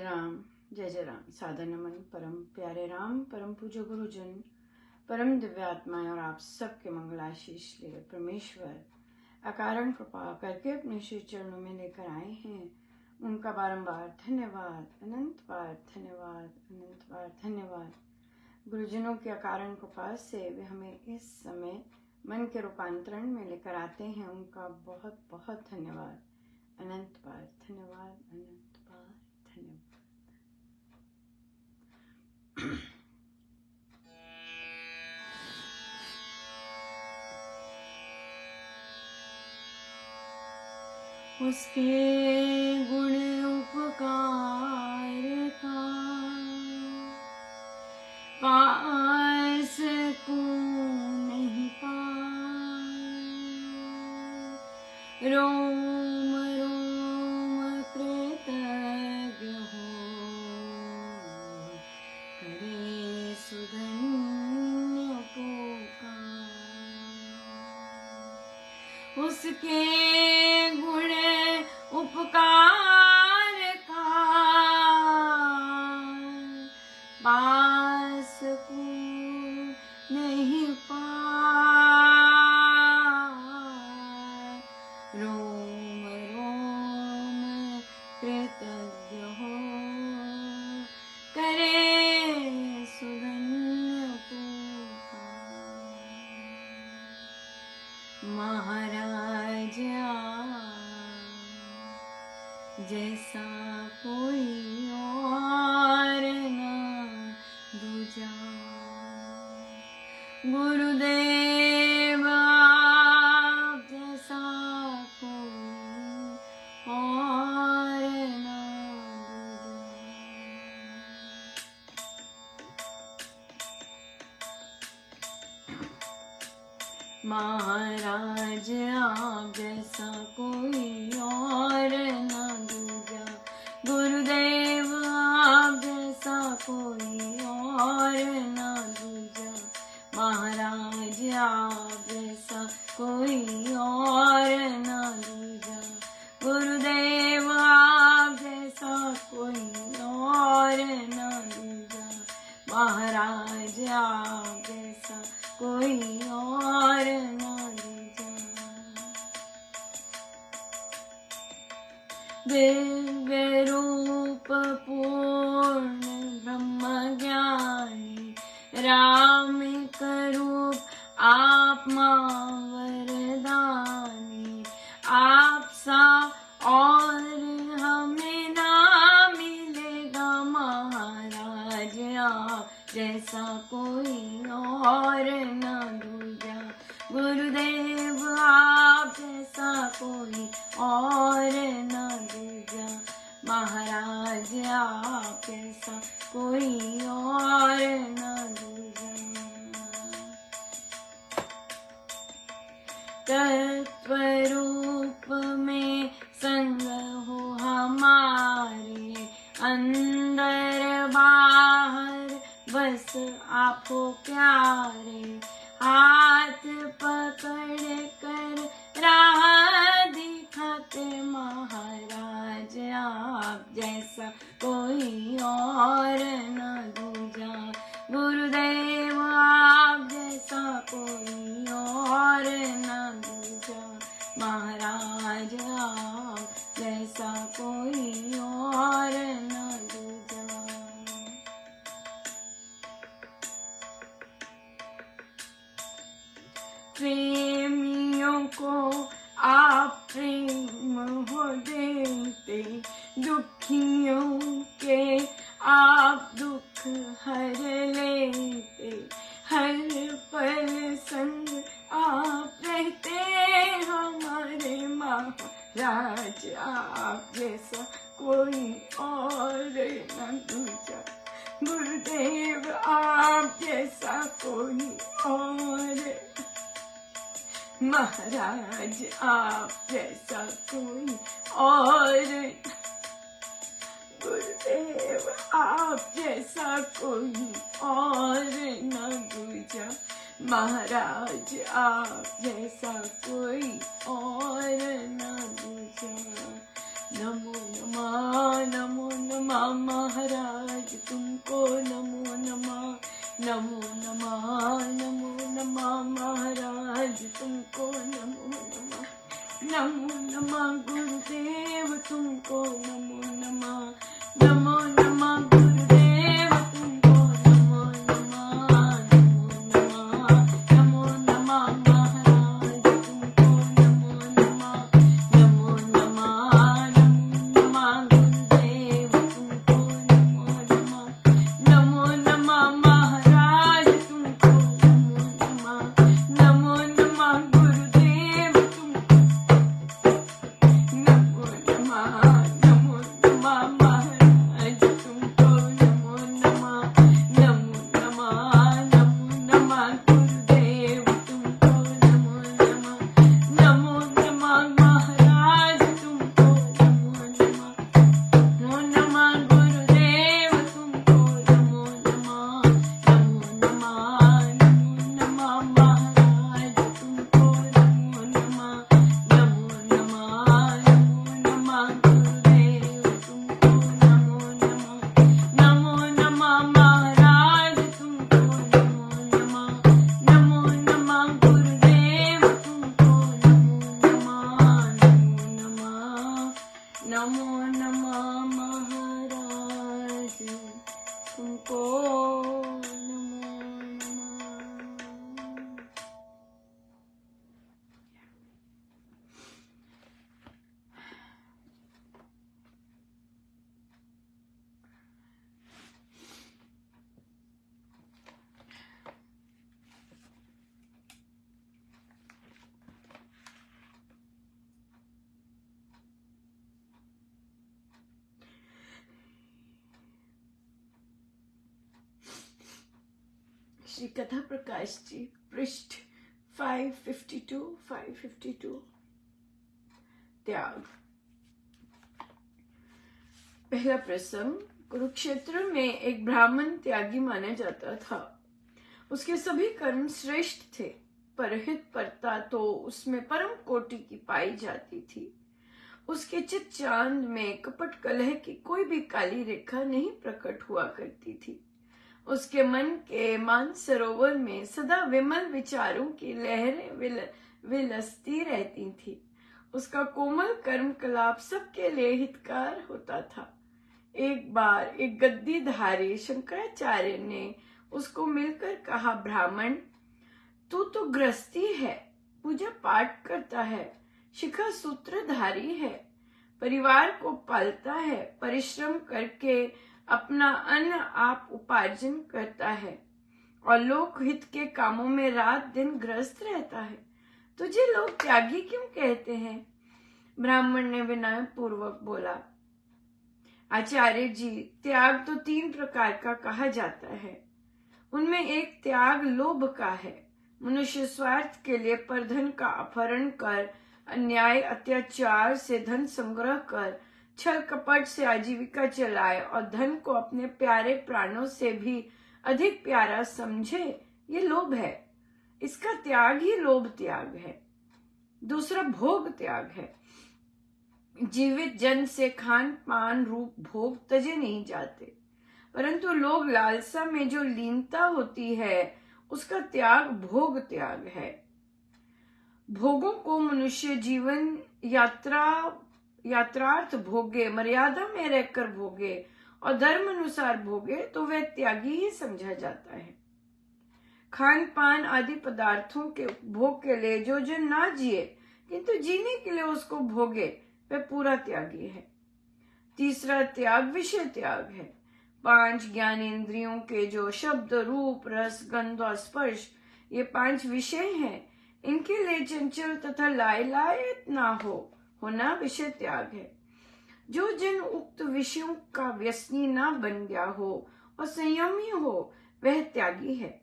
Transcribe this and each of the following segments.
राम जय जय राम। सादर नमन परम प्यारे राम, परम पूज्य गुरुजन, परम दिव्यात्माएं और आप सबके मंगलाशीष लिए परमेश्वर अकारण कृपा करके अपने श्री चरणों में लेकर आए हैं। उनका बारंबार धन्यवाद, अनंत बार धन्यवाद, अनंत बार धन्यवाद। गुरुजनों की अकारण कृपा से वे हमें इस समय मन के रूपांतरण में लेकर आते हैं। उनका बहुत बहुत धन्यवाद, अनंत बार धन्यवाद, अनंत बार धन्यवाद। उसके गुण उपकार का पास को नहीं पाए, रोम रोम कृतज्ञ हो करे सुधन्य पुकार। उसके गुण उपकार का पास को नहीं पाए, रोम रोम कृतज्ञ हो करे सुधन्य पुकार। महाराज जैसा कोई और न दूजा, गुरुदेव आप जैसा कोई और न दूजा। महाराज आप जैसा कोई और न दूजा, गुरुदेव आप जैसा कोई और न दूजा। महाराज आप जैसा कोई और न दूजा, गुरुदेव आप जैसा कोई और न दूजा। महाराज आप जैसा कोई और न दूजा। दिव्य रूप पूर्ण ब्रह्म ज्ञानी रामिक रूप आप मां वरदानी। आप सा और हमें ना मिलेगा, महाराज आप जैसा कोई और न दूजा। गुरुदेव आप जैसा कोई और न दूजा। महाराज आप जैसा कोई और न दूजा। तत्व रूप में संग हो हमारे, अंदर बाहर बस आप हो प्यारे। हाथ पकड़ कर राह दिखाते, महाराज आप जैसा कोई और न दूजा। गुरुदेव आप जैसा कोई और न दूजा। महाराज आप जैसा कोई और न दूजा। प्रेमियों को आप प्रेम हो देते, दुखियों के आप दुख हर लेते। हर पल संग आप रहते, हमारे महाराज आप जैसा कोई और न दूजा। गुरुदेव आप जैसा कोई और, महाराज आप जैसा कोई और। गुरुदेव आप जैसा कोई और न दूजा। महाराज आप जैसा कोई और न दूजा। नमो नमः, नमो नमः महाराज तुमको नमो नमः, नमो नमः, नमो नमः महाराज तुमको नमो नमः, नमो नमः गुरुदेव तुमको नमो नमः, नमो नमः गुरुदेव तुमको नमो नमः, नमो नमः महाराज तुमको नमो नमः, नमो नमः, नमो नमः गुरुदेव तुमको नमो नमः, नमो नमः महाराज तुमको नमो नमः, नमो नमः गुरुदेव तुमको नमो नमः, नमो नमः महाराज तुमको नमो नमः, नमो नमः, नमो नमः गुरुदेव तुमको नमो नमः, नमो नमः महाराज तुमको नमो नमः, नमो नमः गुरुदेव तुमको नमो नमः, नमो नमः, नमो नमः महाराज तुमको नमो नमः, नमो नमः, नमो नमः गुरुदेव तुमको नमो नमः, नमो नमः महाराज तुमको नमो नमः, नमो नमः गुरुदेव तुमको नमो नमः, नमो नमः महाराज तुमको नमो नमः। श्री कथा प्रकाश जी पृष्ठ 552 552 त्याग। पहला प्रसंग, कुरुक्षेत्र में एक ब्राह्मण त्यागी माना जाता था। उसके सभी कर्म श्रेष्ठ थे, परहित परता तो उसमें परम कोटि की पाई जाती थी। उसके चित चांद में कपट कलह की कोई भी काली रेखा नहीं प्रकट हुआ करती थी। उसके मन के मानसरोवर में सदा विमल विचारों की लहरें विलसती रहती थी। उसका कोमल कर्म कलाप सबके लिए हितकार होता था। एक बार एक गद्दीधारी शंकराचार्य ने उसको मिलकर कहा, ब्राह्मण, तू तो गृहस्थी है, पूजा पाठ करता है, शिखा सूत्रधारी है, परिवार को पालता है, परिश्रम करके अपना अन्न आप उपार्जन करता है और लोक हित के कामों में रात दिन ग्रस्त रहता है। तुझे लोग त्यागी क्यों कहते हैं? ब्राह्मण ने विनय पूर्वक बोला, आचार्य जी, त्याग तो 3 प्रकार का कहा जाता है। उनमें एक त्याग लोभ का है। मनुष्य स्वार्थ के लिए परधन का अपहरण कर, अन्याय अत्याचार से धन संग्रह कर, छल कपट से आजीविका चलाए और धन को अपने प्यारे प्राणों से भी अधिक प्यारा समझे, ये लोभ है। इसका त्याग ही लोभ त्याग है। दूसरा भोग त्याग है। जीवित जन से खान पान रूप भोग तजे नहीं जाते, परंतु लोग लालसा में जो लीनता होती है उसका त्याग भोग त्याग है। भोगों को मनुष्य जीवन यात्रार्थ भोगे, मर्यादा में रहकर भोगे और धर्म अनुसार भोगे तो वह त्यागी ही समझा जाता है। खान पान आदि पदार्थों के उपभोग के लिए जो जन ना जिए किंतु जीने के लिए उसको भोगे, वह पूरा त्यागी है। तीसरा त्याग विषय त्याग है। 5 ज्ञानेंद्रियों के जो शब्द रूप रस गंध और स्पर्श, ये 5 विषय हैं, इनके लिए चंचल तथा लायलायत ना होना विषय त्याग है। जो जन उक्त विषयों का व्यसनी ना बन गया हो और संयमी हो, वह त्यागी है।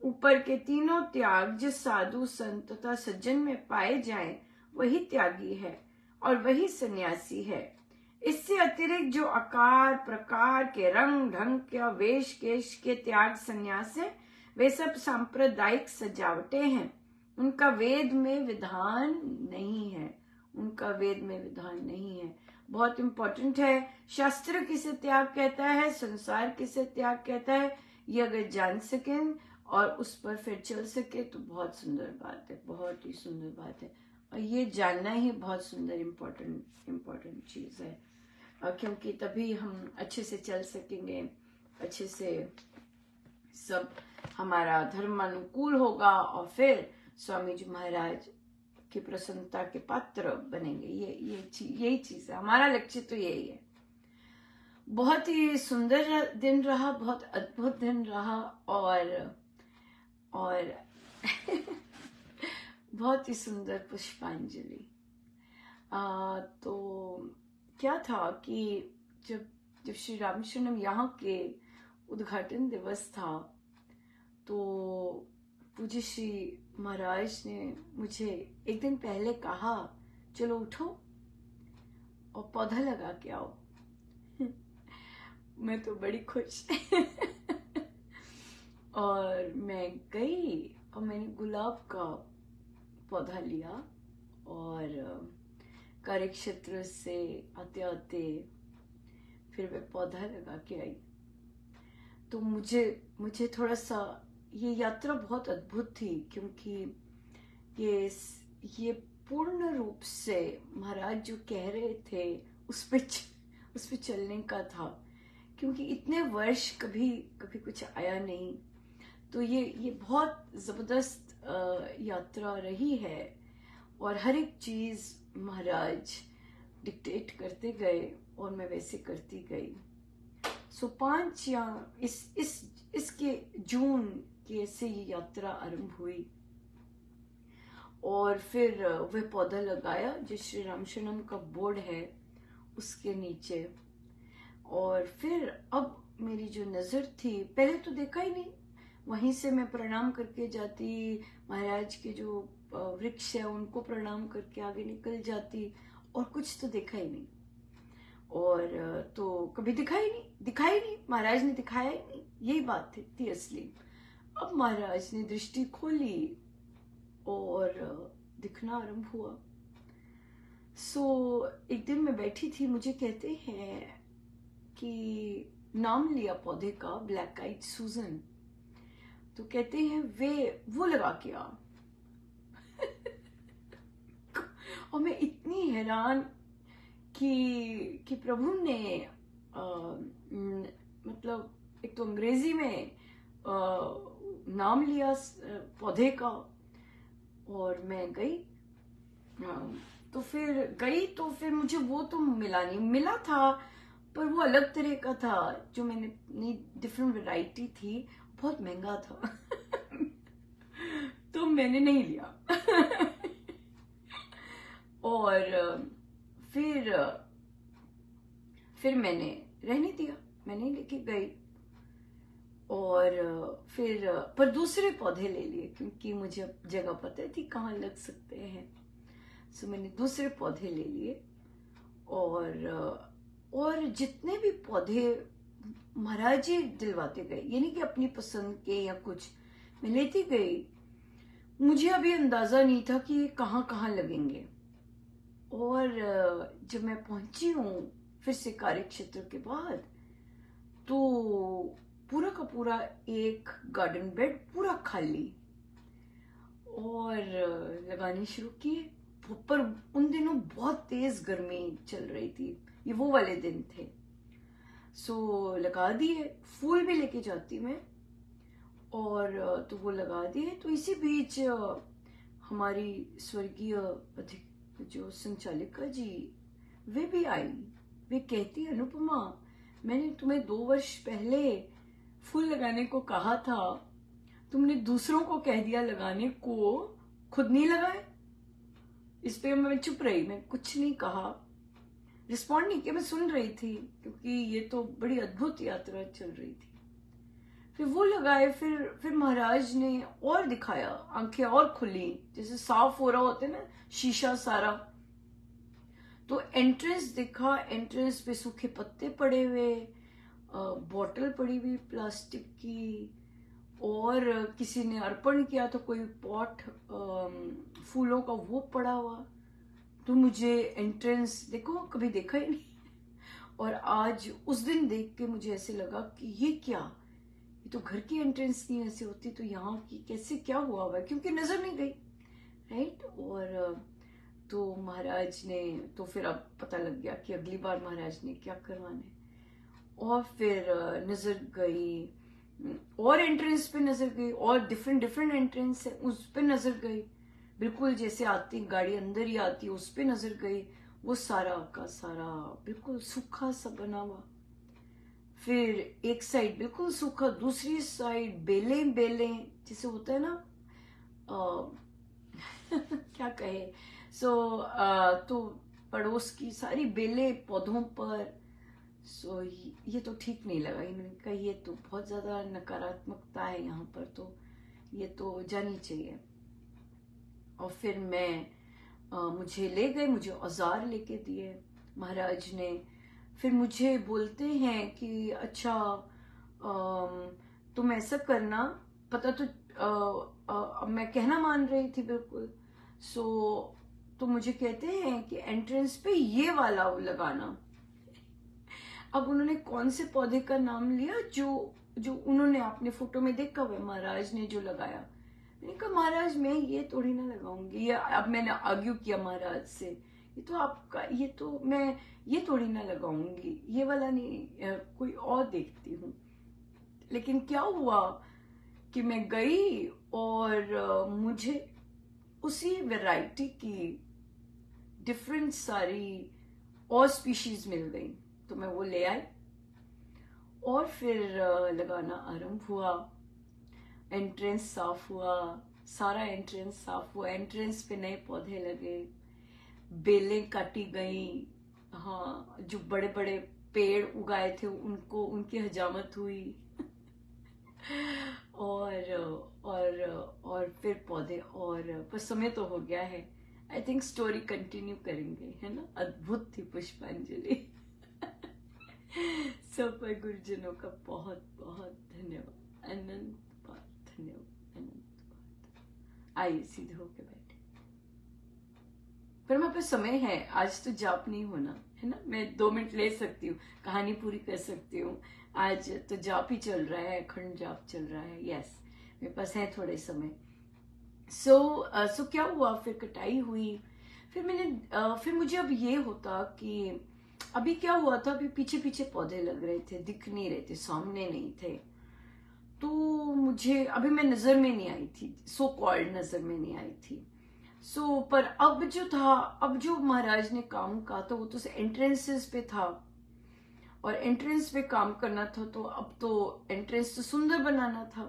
ऊपर के तीनों त्याग जिस साधु संत तथा सज्जन में पाए जाएं, वही त्यागी है और वही सन्यासी है। इससे अतिरिक्त जो आकार प्रकार के, रंग ढंग के, वेश केश के त्याग संन्यास है, वे सब सांप्रदायिक सजावटें हैं। उनका वेद में विधान नहीं है, उनका वेद में विधान नहीं है। बहुत इम्पोर्टेंट है। शास्त्र किसे त्याग कहता है, संसार किसे त्याग कहता है, ये अगर जान सकें और उस पर फिर चल सके तो बहुत सुंदर बात है, बहुत ही सुंदर बात है। और ये जानना ही बहुत सुंदर इम्पोर्टेंट चीज है, क्योंकि तभी हम अच्छे से चल सकेंगे, अच्छे से सब हमारा धर्म अनुकूल होगा और फिर स्वामी जी महाराज की प्रसन्नता के पात्र बनेंगे। यही चीज है, हमारा लक्ष्य तो यही है। बहुत ही सुंदर दिन रहा, बहुत अद्भुत दिन रहा और बहुत ही सुंदर पुष्पांजलि। तो क्या था कि जब श्री रामशरणम यहाँ के उद्घाटन दिवस था तो पूज्य श्री महाराज ने मुझे एक दिन पहले कहा, चलो उठो और पौधा लगा के आओ। मैं तो बड़ी खुश और मैं गई और मैंने गुलाब का पौधा लिया और कार्यक्षेत्र से आते आते फिर मैं पौधा लगा के आई। तो मुझे थोड़ा सा ये यात्रा बहुत अद्भुत थी, क्योंकि ये पूर्ण रूप से महाराज जो कह रहे थे उस पे चलने का था, क्योंकि इतने वर्ष कभी कुछ आया नहीं। तो ये बहुत जबरदस्त यात्रा रही है और हर एक चीज महाराज डिक्टेट करते गए और मैं वैसे करती गई। सो 5 या इसके जून के से ये यात्रा आरंभ हुई और फिर वह पौधा लगाया जो श्री रामशरणम का बोर्ड है उसके नीचे। और फिर अब मेरी जो नजर थी, पहले तो देखा ही नहीं, वहीं से मैं प्रणाम करके जाती, महाराज के जो वृक्ष है उनको प्रणाम करके आगे निकल जाती और कुछ तो देखा ही नहीं। और तो कभी दिखाई नहीं, महाराज ने दिखाया ही नहीं, यही बात थी असली। अब महाराज ने दृष्टि खोली और दिखना आरंभ हुआ। सो एक दिन मैं बैठी थी, मुझे कहते हैं कि नाम लिया पौधे का, ब्लैक आइड सूजन, तो कहते हैं वो लगा के आ। और मैं इतनी हैरान कि प्रभु ने मतलब एक तो अंग्रेजी में नाम लिया पौधे का और मैं गई। तो फिर मुझे वो तो मिला नहीं, मिला था पर वो अलग तरह का था, जो मैंने डिफरेंट वैरायटी थी, बहुत महंगा था तो मैंने नहीं लिया और फिर मैंने रहने दिया, मैंने लेके गई और फिर पर दूसरे पौधे ले लिए, क्योंकि मुझे जगह पता थी कहाँ लग सकते हैं। सो मैंने दूसरे पौधे ले लिए और जितने भी पौधे महाराज जी दिलवाते गए, यानी कि अपनी पसंद के या कुछ, मैं लेती गई। मुझे अभी अंदाजा नहीं था कि ये कहाँ कहाँ लगेंगे। और जब मैं पहुंची हूँ फिर से कार्यक्षेत्र के बाद, तो पूरा का पूरा एक गार्डन बेड पूरा खाली और लगाने शुरू किए। पर उन दिनों बहुत तेज गर्मी चल रही थी, ये वो वाले दिन थे। सो लगा दिए, फूल भी लेके जाती मैं और तो वो लगा दिए। तो इसी बीच हमारी स्वर्गीय जो संचालिका जी वे भी आई। वे कहती, अनुपमा, मैंने तुम्हें 2 वर्ष पहले फूल लगाने को कहा था, तुमने दूसरों को कह दिया लगाने को, खुद नहीं लगाए। इस पे मैं चुप रही, मैं कुछ नहीं कहा, रिस्पॉन्ड नहीं किया, मैं सुन रही थी, क्योंकि ये तो बड़ी अद्भुत यात्रा चल रही थी। फिर वो लगाए, फिर महाराज ने और दिखाया, आंखें और खुली, जैसे साफ हो रहा होता है ना शीशा सारा। तो एंट्रेंस दिखा, एंट्रेंस पे सूखे पत्ते पड़े हुए, बॉटल पड़ी हुई प्लास्टिक की, और किसी ने अर्पण किया तो कोई पॉट फूलों का वो पड़ा हुआ। तो मुझे एंट्रेंस देखो कभी देखा ही नहीं, और आज उस दिन देख के मुझे ऐसे लगा कि ये क्या, ये तो घर की एंट्रेंस नहीं ऐसे होती, तो यहाँ की कैसे क्या हुआ है, क्योंकि नजर नहीं गई, राइट। और तो महाराज ने, तो फिर अब पता लग गया कि अगली बार महाराज ने क्या करवाना, और फिर नजर गई, और एंट्रेंस पे नजर गई, और डिफरेंट डिफरेंट एंट्रेंस है उस पे नजर गई, बिल्कुल जैसे आती गाड़ी अंदर ही आती उस पे नजर गई, वो सारा का सारा बिल्कुल सूखा सा बना हुआ। फिर एक साइड बिल्कुल सूखा, दूसरी साइड बेले बेले, जैसे होता है ना क्या कहे, तो पड़ोस की सारी बेले पौधों पर। सो ये तो ठीक नहीं लगा, इन्होंने कहा ये तो बहुत ज्यादा नकारात्मकता है यहाँ पर, तो ये तो जानी चाहिए। और फिर मुझे ले गए, मुझे औजार लेके दिए महाराज ने। फिर मुझे बोलते हैं कि अच्छा तुम ऐसा करना, पता तो अब मैं कहना मान रही थी बिल्कुल। तो मुझे कहते हैं कि एंट्रेंस पे ये वाला लगाना। अब उन्होंने कौन से पौधे का नाम लिया जो उन्होंने अपने फोटो में देखा हुआ महाराज ने जो लगाया। मैंने कहा महाराज मैं ये थोड़ी ना लगाऊंगी, या अब मैंने आर्ग्यू किया महाराज से, ये तो आपका, ये तो मैं ये थोड़ी ना लगाऊंगी, ये वाला नहीं, कोई और देखती हूँ। लेकिन क्या हुआ कि मैं गई और मुझे उसी वैरायटी की डिफरेंट सारी और स्पीशीज मिल गई, तो मैं वो ले आई और फिर लगाना आरंभ हुआ। एंट्रेंस साफ हुआ, सारा एंट्रेंस साफ हुआ, एंट्रेंस पे नए पौधे लगे, बेलें काटी गई, हाँ जो बड़े बड़े पेड़ उगाए थे उनको, उनकी हजामत हुई और फिर पौधे, और पर समय तो हो गया है। आई थिंक स्टोरी कंटिन्यू करेंगे, है ना। अद्भुत थी पुष्पांजलि सब गुरुजनों का बहुत बहुत धन्यवाद, अनंत बात धन्यवाद, अनंत बात। आइए सीधे होके बैठे, पर मेरे पास समय है, आज तो जाप नहीं होना है ना, मैं 2 मिनट ले सकती हूँ, कहानी पूरी कर सकती हूँ। आज तो जाप ही चल रहा है, अखंड जाप चल रहा है, यस मेरे पास है थोड़े समय। सो क्या हुआ, फिर कटाई हुई, फिर मुझे अब ये होता कि अभी क्या हुआ था, अभी पीछे पीछे पौधे लग रहे थे, दिख नहीं रहे थे, सामने नहीं थे, तो मुझे अभी मैं नजर में नहीं आई थी, सो कॉल्ड नजर में नहीं आई थी। पर अब जो था, अब जो महाराज ने काम कहा था वो तो एंट्रेंसेस पे था, और एंट्रेंस पे काम करना था, तो अब तो एंट्रेंस तो सुंदर बनाना था।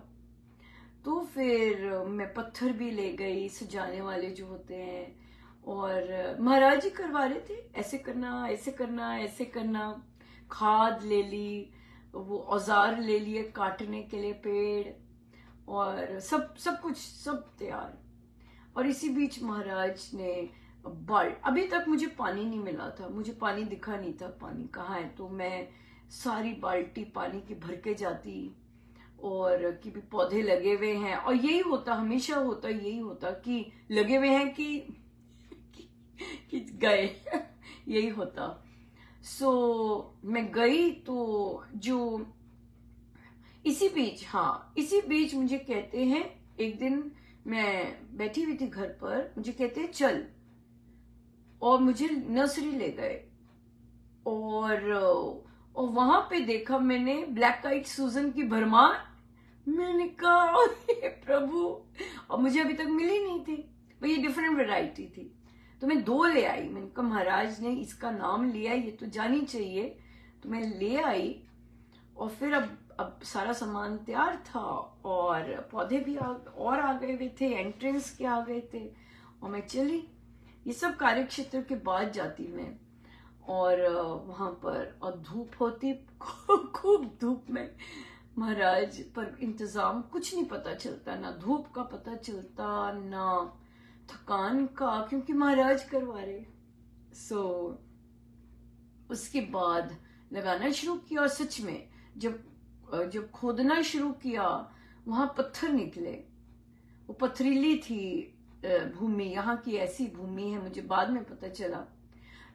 तो फिर मैं पत्थर भी ले गई, सजाने वाले जो होते हैं, और महाराज ही करवा रहे थे, ऐसे करना ऐसे करना ऐसे करना, खाद ले ली, वो औजार ले लिए काटने के लिए पेड़, और सब कुछ सब तैयार। और इसी बीच महाराज ने अभी तक मुझे पानी नहीं मिला था, मुझे पानी दिखा नहीं था, पानी कहाँ है, तो मैं सारी बाल्टी पानी की भर के जाती, और कि भी पौधे लगे हुए हैं, और यही होता, हमेशा होता, यही होता कि लगे हुए हैं कि गए यही होता। मैं गई, तो जो इसी बीच मुझे कहते हैं, एक दिन मैं बैठी हुई थी घर पर, मुझे कहते हैं चल, और मुझे नर्सरी ले गए, और वहां पे देखा मैंने ब्लैक आइड सूजन की भरमार। मैंने कहा अरे प्रभु, और मुझे अभी तक मिली नहीं थी, ये डिफरेंट वैरायटी थी, तो मैं 2 ले आई। मैंने कहा महाराज ने इसका नाम लिया, ये तो जानी चाहिए, तो मैं ले आई। और फिर अब सारा सामान तैयार था, और पौधे भी आ गए हुए थे, एंट्रेंस के आ गए थे, और मैं चली। ये सब कार्य क्षेत्र के बाद जाती मैं, और वहां पर और धूप होती खूब धूप में, महाराज पर इंतजाम कुछ नहीं पता चलता, ना धूप का पता चलता, ना थकान का, क्योंकि महाराज करवा रहे। उसके बाद लगाना शुरू किया, और सच में जब खोदना शुरू किया, वहां पत्थर निकले, वो पथरीली थी, भूमि, यहाँ की ऐसी भूमि है, मुझे बाद में पता चला।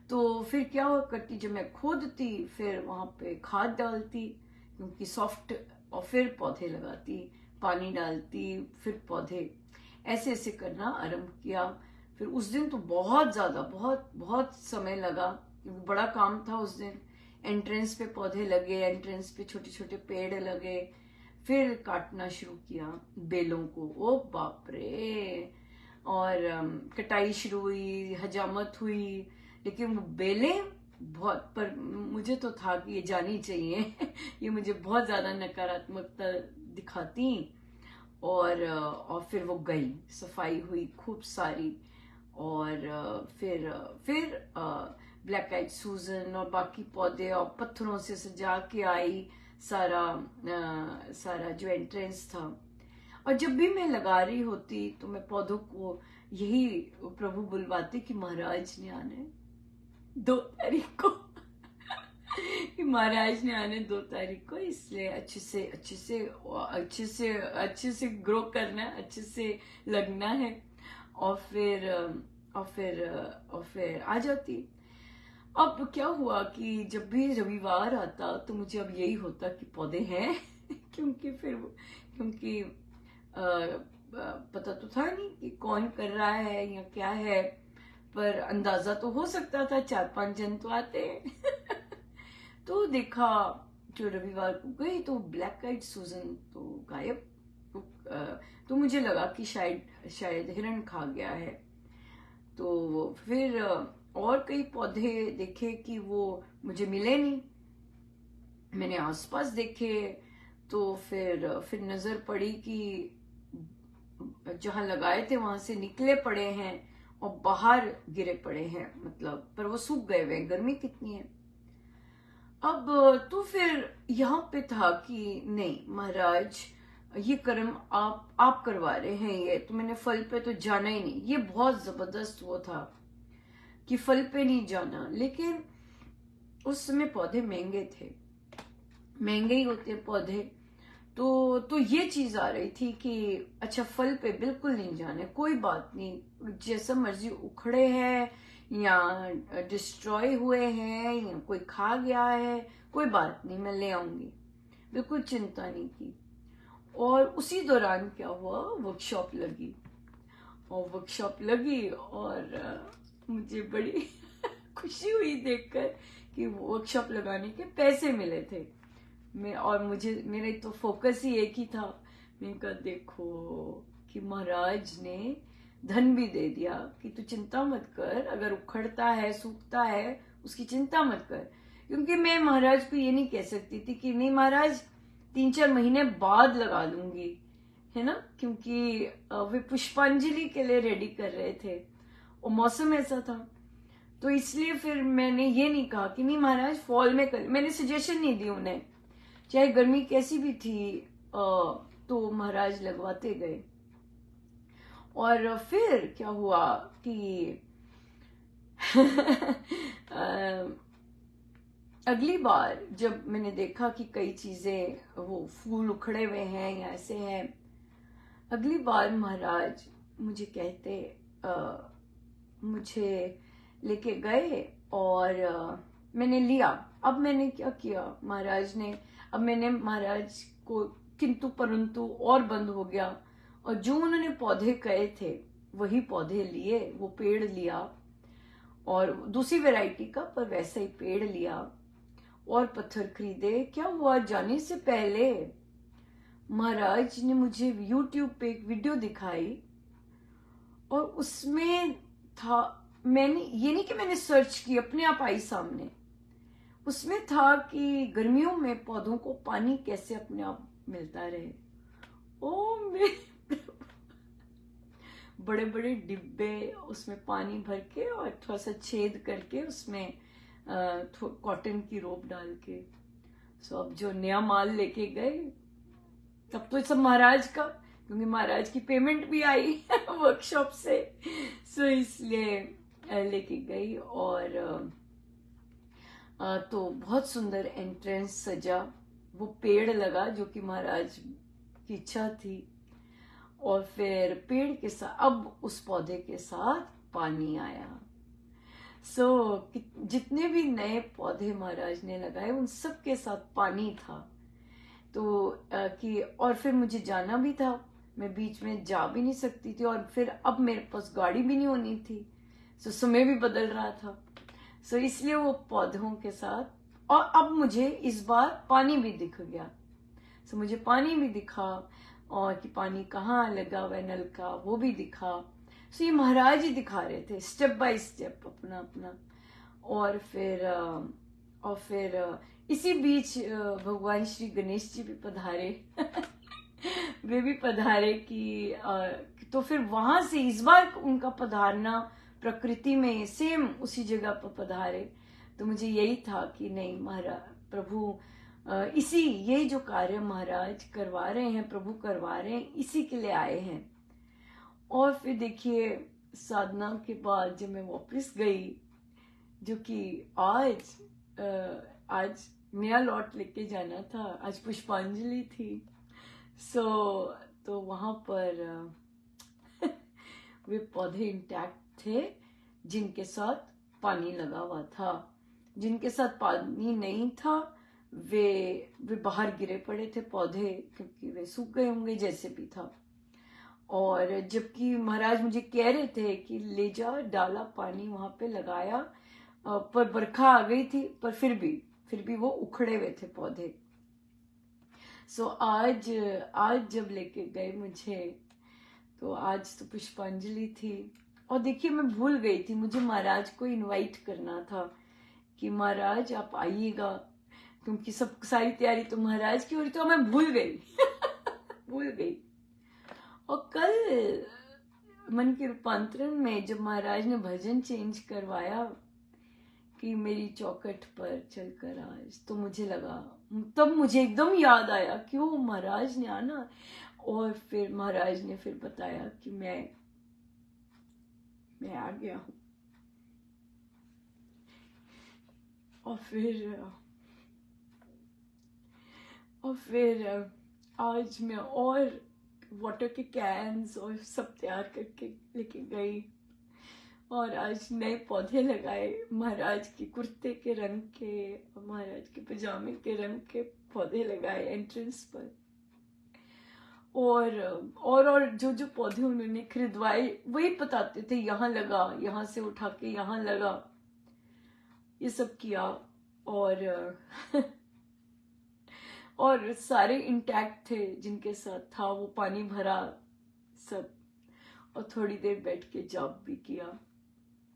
तो फिर क्या हुआ करती, जब मैं खोदती फिर वहां पे खाद डालती क्योंकि सॉफ्ट, और फिर पौधे लगाती, पानी डालती, फिर पौधे, ऐसे ऐसे करना आरंभ किया। फिर उस दिन तो बहुत ज्यादा, बहुत बहुत समय लगा क्योंकि बड़ा काम था उस दिन। एंट्रेंस पे पौधे लगे, एंट्रेंस पे छोटे छोटे पेड़ लगे, फिर काटना शुरू किया बेलों को, ओ बाप रे। और कटाई शुरू हुई, हजामत हुई, लेकिन वो बेलें बहुत, पर मुझे तो था कि ये जानी चाहिए ये मुझे बहुत ज्यादा नकारात्मकता दिखाती। और फिर वो गई, सफाई हुई खूब सारी। और फिर ब्लैक आइड सूजन और बाकी पौधे और पत्थरों से सजा के आई सारा जो एंट्रेंस था। और जब भी मैं लगा रही होती तो मैं पौधों को यही प्रभु बुलवाती कि महाराज ने आने 2 तारीख को कि महाराज ने आने 2 तारीख को, इसलिए अच्छे से ग्रो करना है, अच्छे से लगना है। और फिर आ जाती। अब क्या हुआ कि जब भी रविवार आता तो मुझे अब यही होता कि पौधे हैं क्योंकि पता तो था नहीं कि कौन कर रहा है या क्या है, पर अंदाजा तो हो सकता था, 4-5 जन तो आते हैं तो देखा, जो रविवार को गई तो ब्लैक आइड सूजन तो गायब। तो मुझे लगा कि शायद हिरण खा गया है। तो फिर और कई पौधे देखे कि वो मुझे मिले नहीं, मैंने आसपास देखे। तो फिर नजर पड़ी कि जहां लगाए थे वहां से निकले पड़े हैं और बाहर गिरे पड़े हैं, मतलब पर वो सूख गए हुए, गर्मी कितनी है। अब तो फिर यहाँ पे था कि नहीं महाराज, ये कर्म आप करवा रहे हैं, ये तो मैंने फल पे तो जाना ही नहीं। ये बहुत जबरदस्त वो था कि फल पे नहीं जाना, लेकिन उस समय पौधे महंगे थे, महंगे ही होते पौधे। तो ये चीज आ रही थी कि अच्छा फल पे बिल्कुल नहीं जाने, कोई बात नहीं, जैसा मर्जी उखड़े हैं या डिस्ट्रॉय हुए हैं या कोई खा गया है, कोई बात नहीं, मैं ले आऊंगी, बिल्कुल चिंता नहीं की। और उसी दौरान क्या हुआ, वर्कशॉप लगी। और वर्कशॉप लगी और मुझे बड़ी खुशी हुई देखकर कि वर्कशॉप लगाने के पैसे मिले थे। और मेरे तो फोकस ही एक ही था। मैंने कहा देखो कि महाराज ने धन भी दे दिया कि तू चिंता मत कर, अगर उखड़ता है सूखता है उसकी चिंता मत कर। क्योंकि मैं महाराज को ये नहीं कह सकती थी कि नहीं महाराज 3-4 महीने बाद लगा लूंगी, है ना, क्योंकि वे पुष्पांजलि के लिए रेडी कर रहे थे और मौसम ऐसा था। तो इसलिए फिर मैंने ये नहीं कहा कि नहीं महाराज फॉल में कर, मैंने सजेशन नहीं दी उन्हें, चाहे गर्मी कैसी भी थी। तो महाराज लगवाते गए। और फिर क्या हुआ कि अगली बार जब मैंने देखा कि कई चीजें वो फूल उखड़े हुए हैं या ऐसे हैं, अगली बार महाराज मुझे कहते मुझे लेके गए और मैंने लिया। अब मैंने क्या किया, अब मैंने महाराज को किंतु परंतु और बंद हो गया, और जो उन्होंने पौधे कहे थे वही पौधे लिए, वो पेड़ लिया और दूसरी वैरायटी का पर वैसा ही पेड़ लिया और पत्थर खरीदे। क्या हुआ, जाने से पहले महाराज ने मुझे YouTube पे एक वीडियो दिखाई और उसमें था, मैंने ये नहीं कि मैंने सर्च की, अपने आप आई सामने। उसमें था कि गर्मियों में पौधों को पानी कैसे अपने आप मिलता रहे। ओ मेरे बड़े बड़े डिब्बे, उसमें पानी भर के और थोड़ा सा छेद करके उसमें कॉटन की रोप डाल के, सो अब जो नया माल लेके गए, तब तो सब महाराज का, क्योंकि महाराज की पेमेंट भी आई वर्कशॉप से, सो इसलिए लेके गई। और तो बहुत सुंदर एंट्रेंस सजा, वो पेड़ लगा जो कि महाराज की इच्छा थी। और फिर पेड़ के साथ, अब उस पौधे के साथ पानी आया। जितने भी नए पौधे महाराज ने लगाए उन सब के साथ पानी था। तो कि और फिर मुझे जाना भी था, मैं बीच में जा भी नहीं सकती थी, और फिर अब मेरे पास गाड़ी भी नहीं होनी थी। समय भी बदल रहा था। इसलिए वो पौधों के साथ, और अब मुझे इस बार पानी भी दिख गया। मुझे पानी भी दिखा, और कि पानी कहाँ लगा हुआ नल का वो भी दिखा। ये महाराज ही दिखा रहे थे स्टेप बाय स्टेप अपना अपना। और फिर इसी बीच भगवान श्री गणेश जी भी पधारे। वे भी पधारे कि तो फिर वहां से इस बार उनका पधारना प्रकृति में सेम उसी जगह पर पधारे। तो मुझे यही था कि नहीं, महाराज प्रभु इसी ये जो कार्य महाराज करवा रहे हैं, प्रभु करवा रहे हैं, इसी के लिए आए हैं। और फिर देखिए साधना के बाद जब मैं वापस गई, जो कि आज नया लॉट लेके जाना था, आज पुष्पांजलि थी। तो वहां पर वे पौधे इंटैक्ट थे जिनके साथ पानी लगा हुआ था। जिनके साथ पानी नहीं था वे बाहर गिरे पड़े थे पौधे, क्योंकि वे सूख गए होंगे जैसे भी था। और जबकि महाराज मुझे कह रहे थे कि ले जा, डाला पानी वहां पे लगाया, पर बरखा आ गई थी, पर फिर भी वो उखड़े हुए थे पौधे। आज जब लेके गए मुझे, तो आज तो पुष्पांजलि थी। और देखिए मैं भूल गई थी, मुझे महाराज को इनवाइट करना था कि महाराज आप आइएगा, क्योंकि सब सारी तैयारी तो महाराज की हो रही, तो मैं भूल गई। भूल गई। और कल मन के रूपांतरण में जब महाराज ने भजन चेंज करवाया कि मेरी चौखट पर चलकर आज, तो मुझे लगा, तब मुझे एकदम याद आया कि वो महाराज ने आना। और फिर महाराज ने फिर बताया कि मैं आ गया हूं। और फिर आज मैं और वाटर के कैन्स और सब तैयार करके लेके गई, और आज नए पौधे लगाए, महाराज के कुर्ते के रंग के, महाराज के पजामे के रंग के पौधे लगाए एंट्रेंस पर। और जो पौधे उन्होंने खरीदवाए वही बताते थे, यहाँ लगा, यहाँ से उठा के यहाँ लगा, ये सब किया। और सारे इंटैक्ट थे जिनके साथ था, वो पानी भरा सब, और थोड़ी देर बैठ के जॉब भी किया,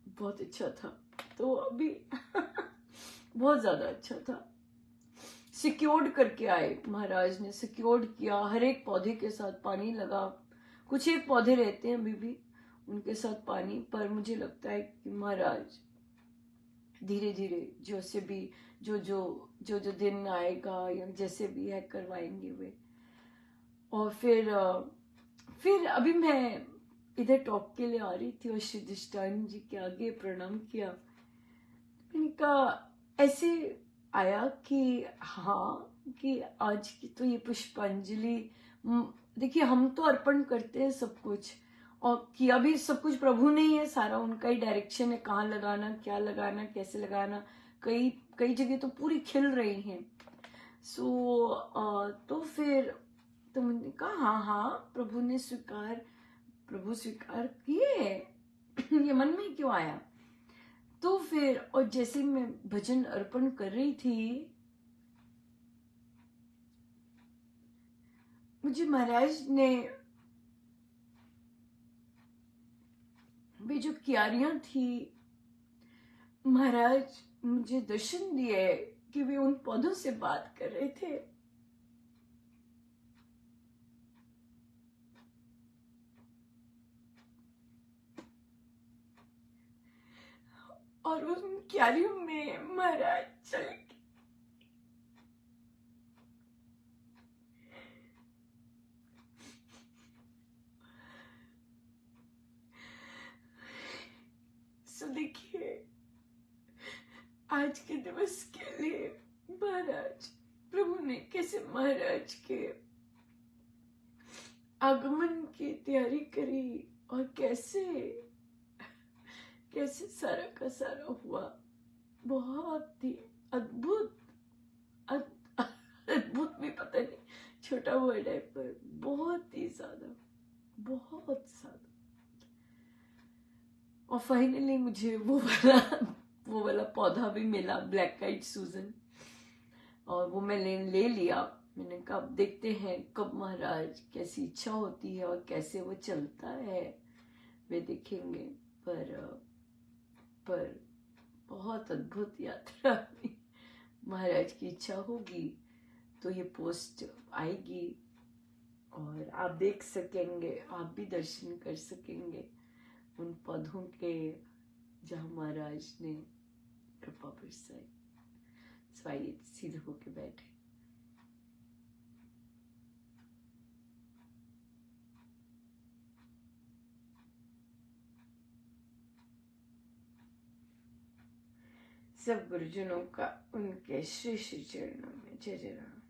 बहुत अच्छा था। तो अभी बहुत ज्यादा अच्छा था। सिक्योर्ड करके आए महाराज ने, सिक्योर्ड किया, हर एक पौधे के साथ पानी लगा। कुछ एक पौधे रहते हैं अभी भी उनके साथ पानी, पर मुझे लगता है कि महाराज धीरे धीरे जैसे भी जो दिन आएगा या जैसे भी है करवाएंगे वे। और फिर अभी मैं इधर टॉक के लिए आ रही थी और श्री अधिष्ठान जी के आगे प्रणाम किया। मैंने कहा, ऐसे आया कि हाँ, कि आज की तो ये पुष्पांजलि, देखिए हम तो अर्पण करते हैं सब कुछ, और किया भी सब कुछ प्रभु ने ही है, सारा उनका ही डायरेक्शन है, कहाँ लगाना, क्या लगाना, कैसे लगाना। कई जगह तो पूरी खिल रही हैं। तो फिर तो मैंने कहा हाँ, प्रभु स्वीकार किए। ये मन में क्यों आया? तो फिर और जैसे मैं भजन अर्पण कर रही थी, मुझे महाराज ने वे जो क्यारियां थी, महाराज मुझे दर्शन दिए कि वे उन पौधों से बात कर रहे थे। और उन क्यारियों में महाराज चल गए। देखिए आज के दिवस के लिए महाराज प्रभु ने कैसे महाराज के आगमन की तैयारी करी और कैसे कैसे सारा का सारा हुआ। बहुत ही अद्भुत, अद्भुत भी पता नहीं छोटा वर्ड है, पर बहुत ही ज्यादा, बहुत ज्यादा। और फाइनली मुझे वो वाला पौधा भी मिला, ब्लैक आइड सूजन, और वो मैंने ले लिया। मैंने कहा अब देखते हैं कब महाराज कैसी इच्छा होती है और कैसे वो चलता है, वे देखेंगे। पर बहुत अद्भुत यात्रा हुई। महाराज की इच्छा होगी तो ये पोस्ट आएगी और आप देख सकेंगे, आप भी दर्शन कर सकेंगे उन पौधों के जहाँ महाराज ने कृपा बरसाई। स्वाइए सीधे होके बैठे। सब गुरुजनों का उनके श्री श्री चरणों में जय जय राम।